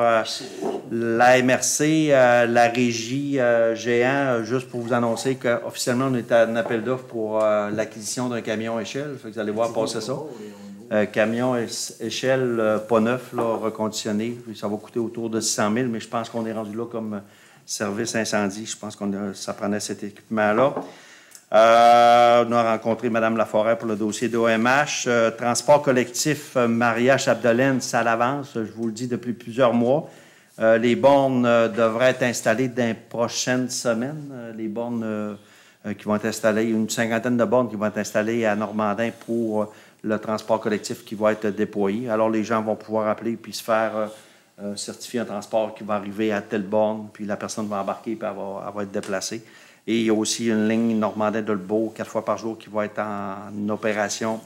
la MRC, la régie géant, juste pour vous annoncer qu'officiellement, on est en appel d'offres pour l'acquisition d'un camion échelle. Fait que vous allez voir passer ça. Camion échelle pas neuf, là, reconditionné. Ça va coûter autour de 600 000, mais je pense qu'on est rendu là comme service incendie. Je pense que ça prenait cet équipement-là. On a rencontré Mme Laforêt pour le dossier d'OMH. Transport collectif Maria Chapdelaine, ça l'avance, je vous le dis depuis plusieurs mois. Les bornes devraient être installées dans les prochaines semaines. Les bornes qui vont être installées, une cinquantaine de bornes qui vont être installées à Normandin pour le transport collectif qui va être déployé. Alors, les gens vont pouvoir appeler puis se faire certifier un transport qui va arriver à telle borne, puis la personne va embarquer puis elle va être déplacée. Et il y a aussi une ligne Normandin-Dolbeau, 4 fois par jour, qui va être en opération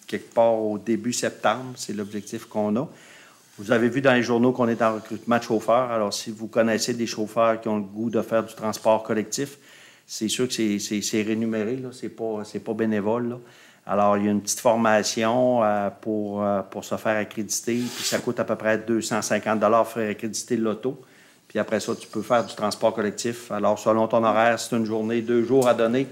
quelque part au début septembre. C'est l'objectif qu'on a. Vous avez vu dans les journaux qu'on est en recrutement de chauffeurs. Alors, si vous connaissez des chauffeurs qui ont le goût de faire du transport collectif, c'est sûr que c'est rémunéré, là. C'est pas bénévole, là. Alors, il y a une petite formation pour se faire accréditer, puis ça coûte à peu près 250 $ faire accréditer l'auto. Puis après ça, tu peux faire du transport collectif. Alors, selon ton horaire, c'est une journée, 2 jours à donner.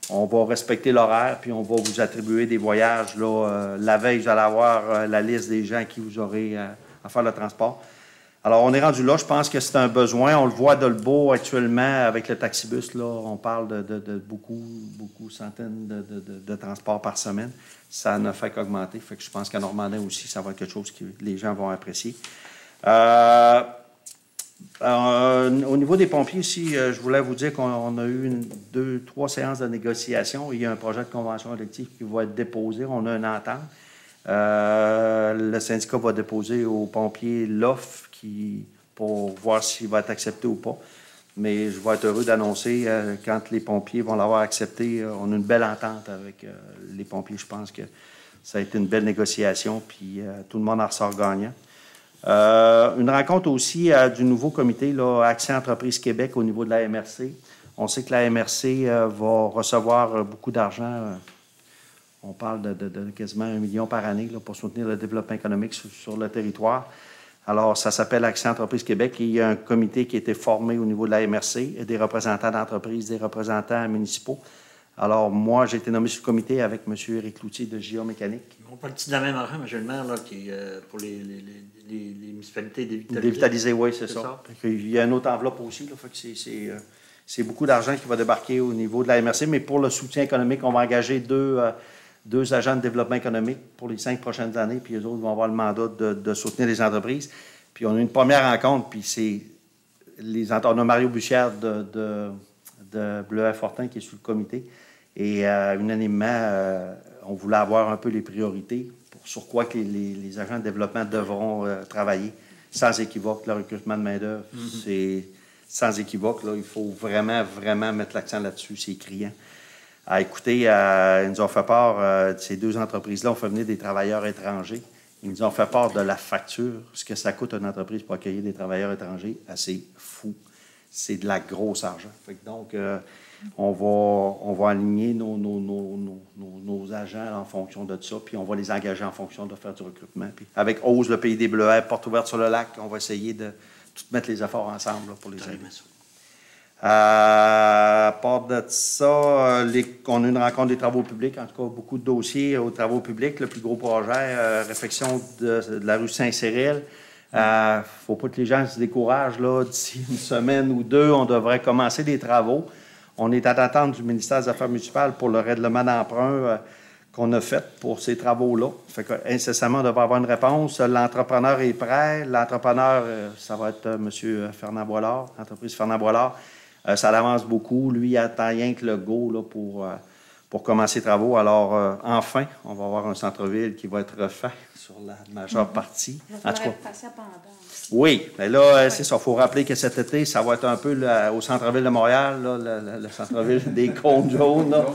On va respecter l'horaire, puis on va vous attribuer des voyages. Là, la veille, vous allez avoir la liste des gens qui vous aurez à faire le transport. Alors, on est rendu là. Je pense que c'est un besoin. On le voit de Dolbeau actuellement avec le taxibus. Là, on parle de beaucoup, centaines de transports par semaine. Ça ne fait qu'augmenter. Fait que je pense qu'à Normandin aussi, ça va être quelque chose que les gens vont apprécier. Au niveau des pompiers aussi, je voulais vous dire qu'on a eu 2-3 séances de négociation. Il y a un projet de convention collective qui va être déposé. On a une entente. Le syndicat va déposer aux pompiers l'offre pour voir s'il va être accepté ou pas. Mais je vais être heureux d'annoncer, quand les pompiers vont l'avoir accepté, on a une belle entente avec les pompiers. Je pense que ça a été une belle négociation, puis tout le monde en ressort gagnant. Une rencontre aussi du nouveau comité, là, Accès Entreprise Québec, au niveau de la MRC. On sait que la MRC va recevoir beaucoup d'argent. On parle de quasiment 1 million par année là, pour soutenir le développement économique sur le territoire. Alors, ça s'appelle Accès Entreprise Québec et il y a un comité qui a été formé au niveau de la MRC, des représentants d'entreprises, des représentants municipaux. Alors, moi, j'ai été nommé sur le comité avec M. Éric Loutier de JA Mécanique. On parle de la même argent, M. le maire, là, qui est pour les municipalités dévitalisées. Dévitalisées, oui, c'est ça. Il y a une autre enveloppe aussi, là, fait que c'est beaucoup d'argent qui va débarquer au niveau de la MRC, mais pour le soutien économique, on va engager deux agents de développement économique pour les 5 prochaines années, puis les autres vont avoir le mandat de soutenir les entreprises. Puis on a eu une première rencontre, puis on a Mario Bussière de Bleuet-Fortin qui est sur le comité, et unanimement, on voulait avoir un peu les priorités sur quoi que les agents de développement devront travailler. Sans équivoque, le recrutement de main-d'œuvre, c'est sans équivoque. Là, il faut vraiment, vraiment mettre l'accent là-dessus, c'est criant. Écoutez, ils nous ont fait part, ces 2 entreprises-là ont fait venir des travailleurs étrangers. Ils nous ont fait part de la facture, ce que ça coûte à une entreprise pour accueillir des travailleurs étrangers. C'est fou. C'est de la grosse argent. Fait que donc, on va aligner nos agents en fonction de ça, puis on va les engager en fonction de faire du recrutement. Puis avec OSE, le Pays des Bleuets, porte ouverte sur le lac, on va essayer de tout mettre les efforts ensemble là, pour les aider. À part de ça, on a une rencontre des travaux publics, en tout cas beaucoup de dossiers aux travaux publics. Le plus gros projet, réfection de la rue Saint-Cyril. Il ne faut pas que les gens se découragent. Là, d'ici une semaine ou 2, on devrait commencer les travaux. On est à l'attente du ministère des Affaires municipales pour le règlement d'emprunt qu'on a fait pour ces travaux-là. Fait qu'incessamment, on devrait avoir une réponse. L'entrepreneur est prêt. L'entrepreneur, ça va être M. Fernand Boilard, l'entreprise Fernand Boilard. Ça avance beaucoup. Lui, il attend rien que le go là, pour commencer les travaux. Alors, enfin, on va avoir un centre-ville qui va être refait sur la majeure partie. En tout cas, oui, mais là, c'est ça. Il faut rappeler que cet été, ça va être un peu au centre-ville de Montréal, là, le centre-ville des cônes jaunes. Là.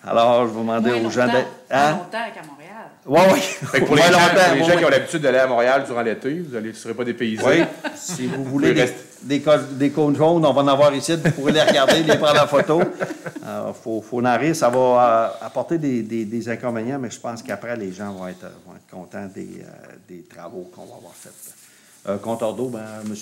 Alors, je vais demander aux gens d'être. Hein? Longtemps qu'à Montréal. Oui. Pour les gens qui ont l'habitude d'aller à Montréal durant l'été, vous ne serez pas dépaysés. Oui, si vous voulez des cônes jaunes, on va en avoir ici. Vous pourrez les regarder, les prendre en photo. Il faut en rire. Ça va apporter des inconvénients, mais je pense qu'après, les gens vont être contents des travaux qu'on va avoir faits. Compteur d'eau, M.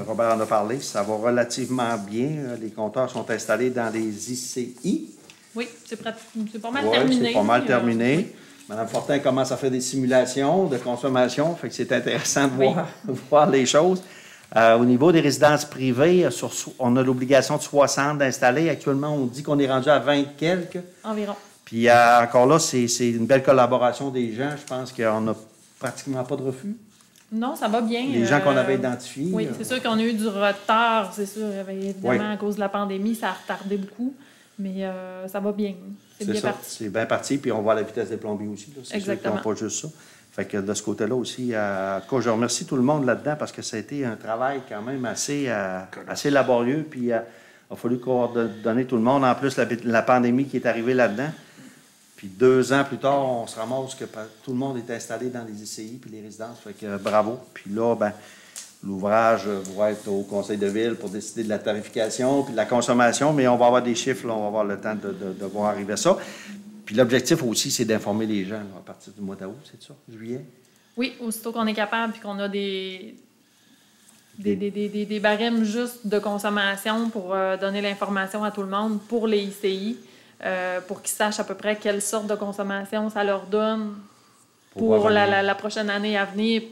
Robert en a parlé. Ça va relativement bien. Les compteurs sont installés dans les ICI. Oui, c'est pas mal terminé. C'est pas mal terminé. Mme Fortin commence à faire des simulations de consommation, fait que c'est intéressant de voir les choses. Au niveau des résidences privées, on a l'obligation de 60 d'installer. Actuellement, on dit qu'on est rendu à 20 quelques. Environ. Puis encore là, c'est une belle collaboration des gens. Je pense qu'on n'a pratiquement pas de refus. Non, ça va bien. Les gens qu'on avait identifiés. Oui, c'est sûr qu'on a eu du retard, c'est sûr. Évidemment, à cause de la pandémie, ça a retardé beaucoup. Mais ça va bien. C'est bien parti. C'est bien parti, puis on voit la vitesse des plombiers aussi. C'est exactement. sûr qu'ils n'ont pas juste ça. Fait que de ce côté-là aussi, en tout cas, je remercie tout le monde là-dedans parce que ça a été un travail quand même assez laborieux, puis il a fallu coordonner tout le monde. En plus, la pandémie qui est arrivée là-dedans. Puis 2 ans plus tard, on se ramasse que tout le monde est installé dans les ICI puis les résidences. Fait que bravo. Puis là, l'ouvrage va être au conseil de ville pour décider de la tarification puis de la consommation, mais on va avoir des chiffres, là, on va avoir le temps de voir arriver ça. Puis l'objectif aussi, c'est d'informer les gens là, à partir du mois d'août, c'est ça, juillet? Oui, aussitôt qu'on est capable puis qu'on a des barèmes justes de consommation pour donner l'information à tout le monde pour les ICI, pour qu'ils sachent à peu près quelle sorte de consommation ça leur donne pour la prochaine année à venir,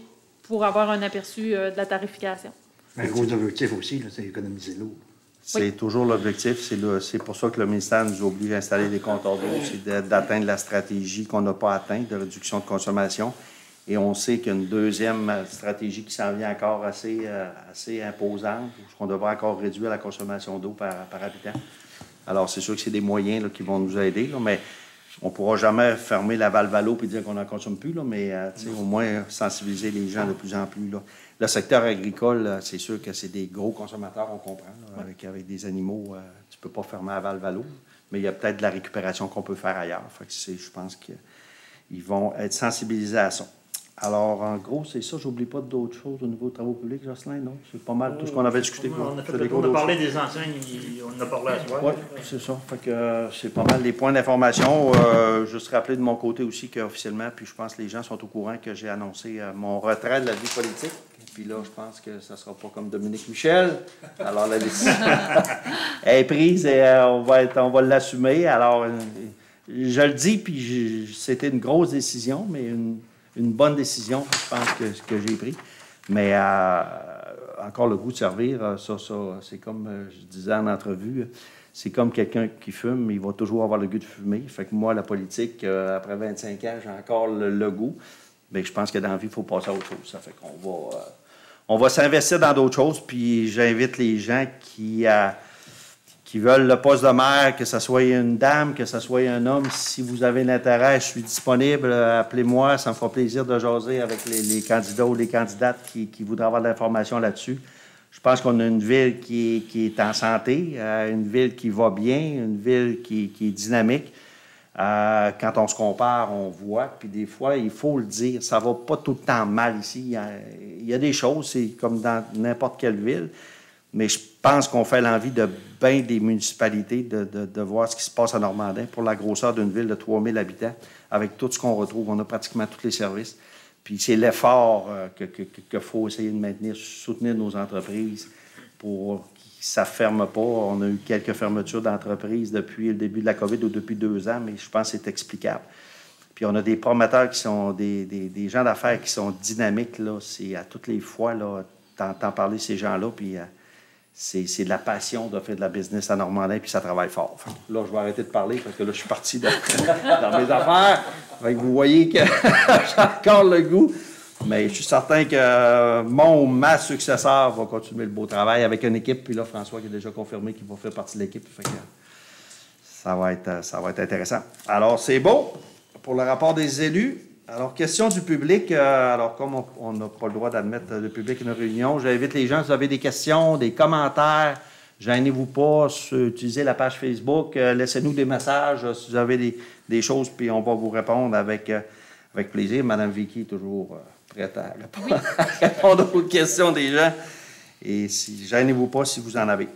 pour avoir un aperçu de la tarification. Un gros objectif aussi, là, c'est économiser l'eau. C'est toujours l'objectif. C'est pour ça que le ministère nous oblige à installer des compteurs d'eau, c'est d'atteindre la stratégie qu'on n'a pas atteinte de réduction de consommation. Et on sait qu'il y a une deuxième stratégie qui s'en vient encore assez imposante, où on devrait encore réduire la consommation d'eau par habitant. Alors, c'est sûr que c'est des moyens là, qui vont nous aider, là, mais on ne pourra jamais fermer la valve à l'eau et dire qu'on n'en consomme plus, là, mais au moins sensibiliser les gens de plus en plus. Là. Le secteur agricole, c'est sûr que c'est des gros consommateurs, on comprend. Là, avec des animaux, tu ne peux pas fermer la valve à l'eau, mais il y a peut-être de la récupération qu'on peut faire ailleurs. Fait que je pense qu'ils vont être sensibilisés à ça. Alors, en gros, c'est ça. J'oublie pas d'autres choses au niveau des travaux publics, Jocelyn, non? C'est pas mal tout ce qu'on avait discuté. On a parlé des enseignes, on en a parlé à soir. Oui, c'est ça. Fait que c'est pas mal les points d'information. Juste rappeler de mon côté aussi qu'officiellement, puis je pense que les gens sont au courant que j'ai annoncé mon retrait de la vie politique. Puis là, je pense que ça ne sera pas comme Dominique Michel. Alors, la décision est prise et on va l'assumer. Alors, je le dis, puis c'était une grosse décision, mais une bonne décision, je pense, que j'ai pris. Mais encore le goût de servir, ça c'est comme je disais en entrevue, c'est comme quelqu'un qui fume, il va toujours avoir le goût de fumer. Fait que moi, la politique, après 25 ans, j'ai encore le goût. Mais je pense que dans la vie, il faut passer à autre chose. Ça fait qu'on va s'investir dans d'autres choses, puis j'invite les gens qui veulent le poste de maire, que ce soit une dame, que ce soit un homme, si vous avez l'intérêt, je suis disponible, appelez-moi, ça me fera plaisir de jaser avec les candidats ou les candidates qui voudraient avoir de l'information là-dessus. Je pense qu'on a une ville qui est en santé, une ville qui va bien, une ville qui est dynamique. Quand on se compare, on voit, puis des fois, il faut le dire, ça va pas tout le temps mal ici. Il y a des choses, c'est comme dans n'importe quelle ville, mais je pense qu'on fait l'envie de bien des municipalités de voir ce qui se passe à Normandin pour la grosseur d'une ville de 3000 habitants, avec tout ce qu'on retrouve. On a pratiquement tous les services. Puis c'est l'effort qu'il faut essayer de maintenir, soutenir nos entreprises pour que ça ne ferme pas. On a eu quelques fermetures d'entreprises depuis le début de la COVID ou depuis 2 ans, mais je pense que c'est explicable. Puis on a des promoteurs qui sont des gens d'affaires qui sont dynamiques. Là. C'est à toutes les fois, là, t'entends parler de ces gens-là, puis c'est de la passion de faire de la business à Normandin, puis ça travaille fort. Là, je vais arrêter de parler parce que là, je suis parti dans mes affaires. Fait que vous voyez que j'ai encore le goût. Mais je suis certain que ma successeur va continuer le beau travail avec une équipe. Puis là, François qui a déjà confirmé qu'il va faire partie de l'équipe. Fait que ça va être intéressant. Alors, c'est beau pour le rapport des élus. Alors, question du public. Alors, comme on n'a pas le droit d'admettre le public à une réunion, j'invite les gens, si vous avez des questions, des commentaires, gênez-vous pas, utilisez la page Facebook, laissez-nous des messages si vous avez des choses, puis on va vous répondre avec plaisir. Madame Vicky est toujours prête à répondre aux questions des gens. Et gênez-vous pas si vous en avez.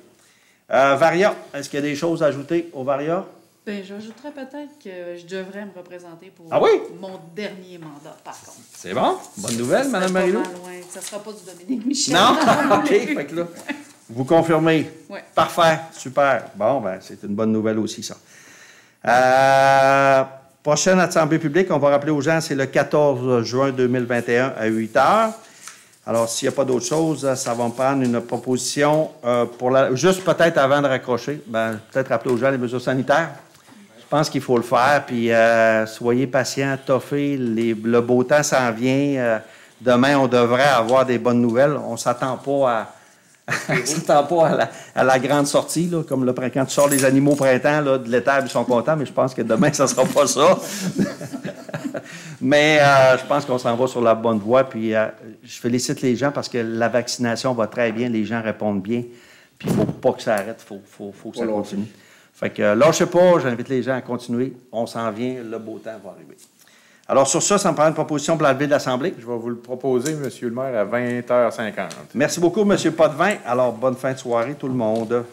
Varia, est-ce qu'il y a des choses à ajouter au Varia? Bien, j'ajouterais peut-être que je devrais me représenter pour mon dernier mandat, par contre. C'est bon? Bonne nouvelle, Mme Marilou? Ça ne sera pas du Dominique Michel. Non? OK. Fait que là, vous confirmez? Oui. Parfait. Super. Bon, ben c'est une bonne nouvelle aussi, ça. Prochaine assemblée publique, on va rappeler aux gens, c'est le 14 juin 2021 à 8 h. Alors, s'il n'y a pas d'autre chose, ça va me prendre une proposition juste peut-être avant de raccrocher, peut-être rappeler aux gens les mesures sanitaires. Je pense qu'il faut le faire, puis soyez patients, toffez, le beau temps s'en vient. Demain, on devrait avoir des bonnes nouvelles. On ne s'attend pas à la grande sortie, là, comme quand tu sors les animaux au printemps là, de l'étable, ils sont contents, mais je pense que demain, ça ne sera pas ça. Mais je pense qu'on s'en va sur la bonne voie, puis je félicite les gens parce que la vaccination va très bien, les gens répondent bien, puis il ne faut pas que ça arrête, il faut que ça continue. Fait que lâchez pas, j'invite les gens à continuer. On s'en vient, le beau temps va arriver. Alors, sur ça me prend une proposition pour la levée de l'Assemblée. Je vais vous le proposer, M. le maire, à 20h50. Merci beaucoup, M. Potvin. Alors, bonne fin de soirée, tout le monde.